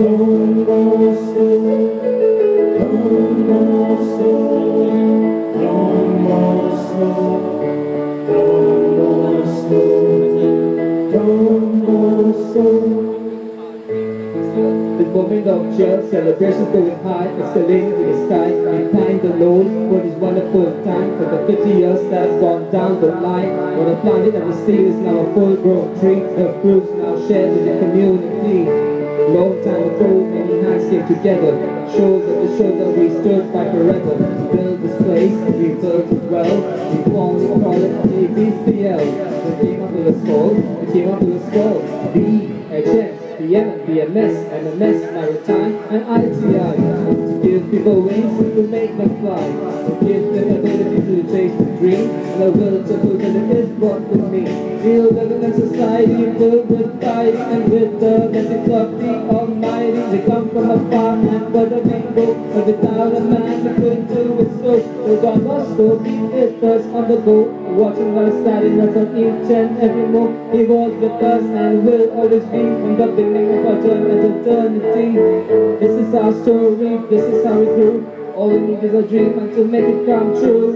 The moment of cheer, celebration going high, escalating to the sky, behind the load for this wonderful time, for the 50 years that's gone down the line. For the planet and the sea is now a full-grown tree, the fruits now shared with the community. Long time ago, many hands came together, shoulder we stood by forever. To build this place, we built it well, we formally call it ABCL. We came up with a skull, BHN. The BMS, MMS, Maritime, and ITI. To give people wings, to make them fly. To give them ability to chase the dream, and the will to fulfill it is what we mean. Real living in society filled with fighting, and with the message of the Almighty. They come from afar and for the people, but without a man we couldn't do it so. So God must go, be with us on the go, watching us, guiding us on each and every move. He was with us and will always be from the beginning of our journey to eternity. This is our story, this is how we grew. All we need is a dream and to make it come true.